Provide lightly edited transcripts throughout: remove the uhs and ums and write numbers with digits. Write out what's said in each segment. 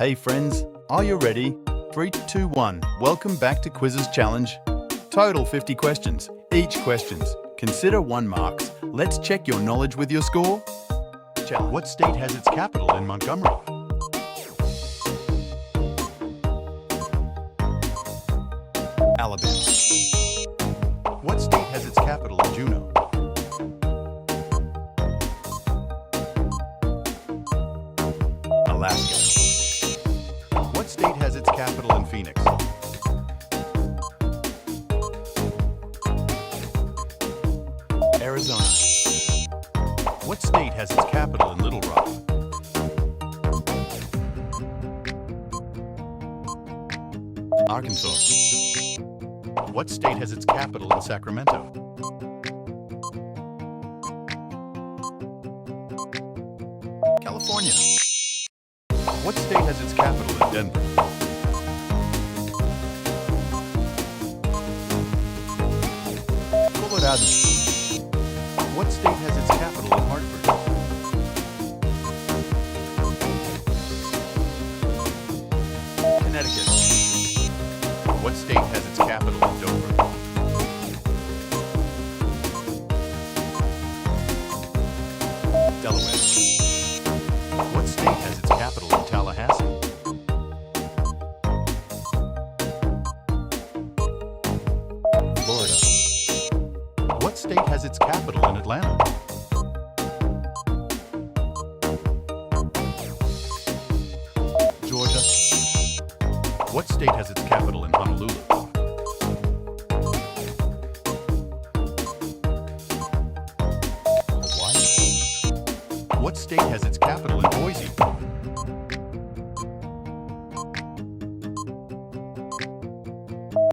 Hey friends, are you ready? 3, 2, 1. Welcome back to Quizzes Challenge. Total 50 questions, each questions. Consider 1 marks. Let's check your knowledge with your score. Challenge. What state has its capital in Montgomery? Alabama. What state has its capital in Juneau? Alaska. What state has its capital in Phoenix? Arizona. What state has its capital in Little Rock? Arkansas. What state has its capital in Sacramento? California. What state has its capital in Denver? Colorado. What state has its capital in Hartford? Connecticut. What state has its capital in Dover? Delaware. What state has its capital in Tallahassee? Florida. What state has its capital in Atlanta? Georgia. What state has its capital in Honolulu? Hawaii. What state has its capital in Boise?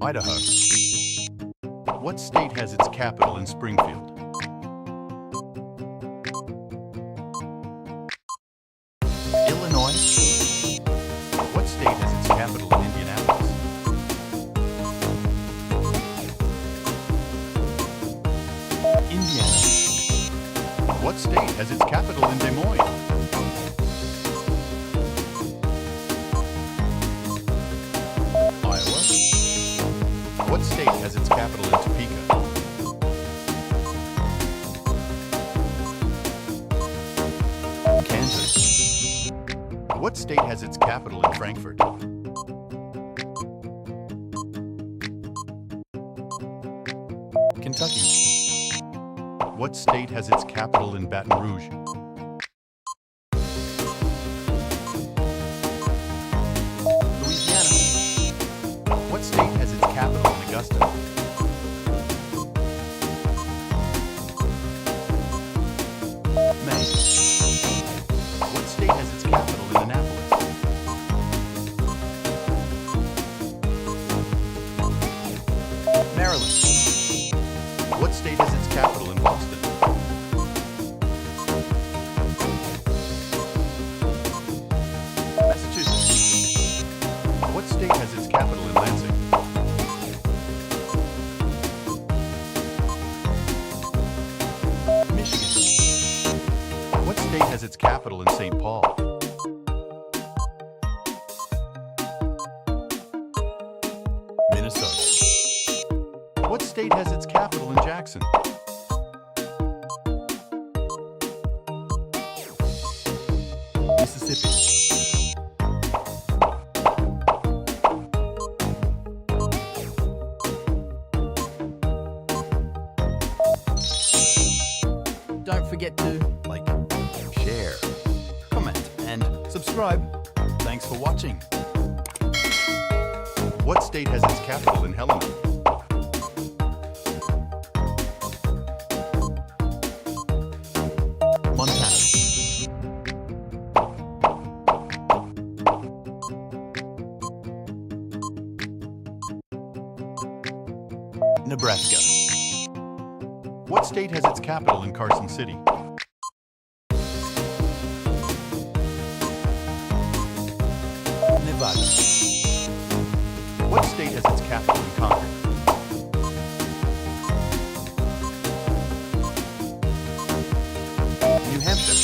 Idaho. What state has its capital in Springfield? Illinois. What state has its capital in Indianapolis? Indiana. What state has its capital in Des Moines? Iowa. What state has its capital in Topeka? Kansas. What state has its capital in Frankfurt? Kentucky. What state has its capital in Baton Rouge? Louisiana. What state has its capital in Augusta? Maine. What state has its capital in Annapolis? Maryland. What state has its capital in Boston? Massachusetts. What state has its capital in Lansing? Michigan. What state has its capital in St. Paul? Minnesota. What state has its capital in Jackson? Mississippi. Don't forget to like, share, comment, and subscribe. Thanks for watching. What state has its capital in Helena? Montana. Nebraska. What state has its capital in Carson City? Nevada. What state has its capital in Concord? New Hampshire.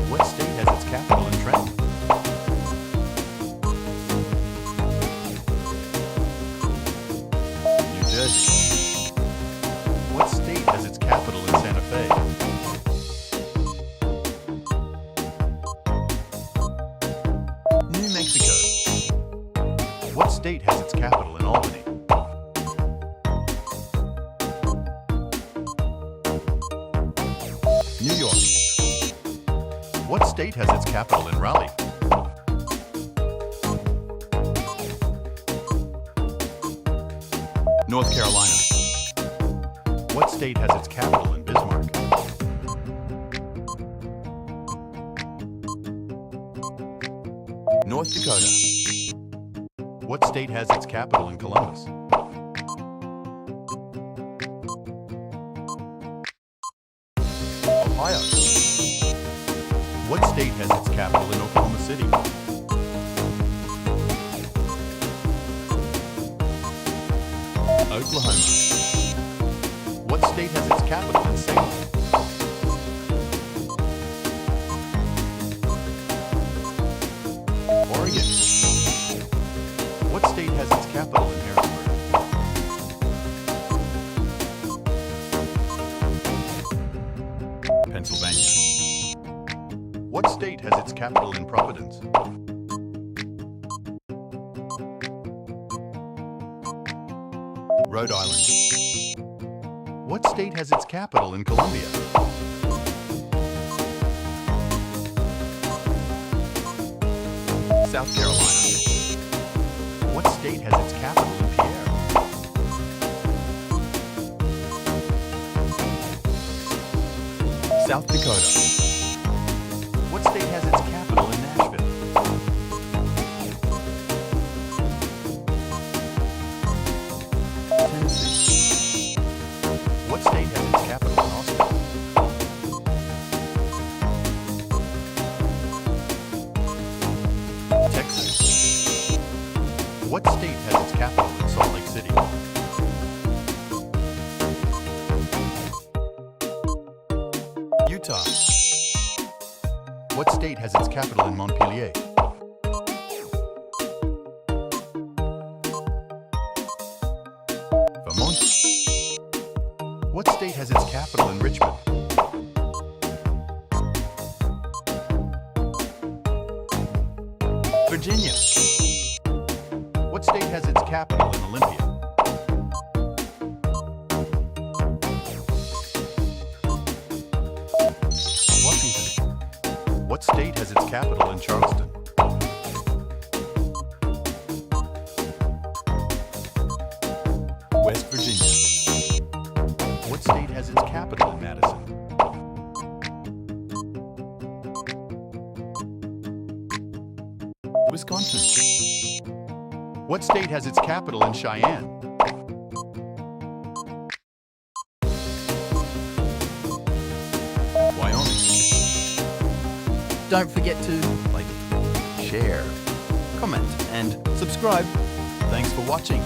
What state has its capital in Trenton? New Mexico. What state has its capital in Albany? New York. What state has its capital in Raleigh? North Carolina. What state has its capital in Bismarck? North Dakota. What state has its capital in Columbus? Ohio. What state has its capital in Oklahoma City? Oklahoma. What state has its capital in Salem? Oregon. What state has its capital in Harrisburg? Pennsylvania. What state has its capital in Providence? Rhode Island. What state has its capital in Columbia? South Carolina. What state has its capital in Pierre? South Dakota. What state has its capital in Nashville? Tennessee. What state has its capital in Austin? Texas. What state has its capital in Salt Lake City? Utah. What state has its capital in Montpelier? Vermont. What state has its capital in Richmond? Virginia. What state has its capital in Olympia? Washington. What state has its capital in Charleston? West Virginia. What state has its capital in Madison? Wisconsin. What state has its capital in Cheyenne? Wyoming. Don't forget to like, share, comment, and subscribe. Thanks for watching.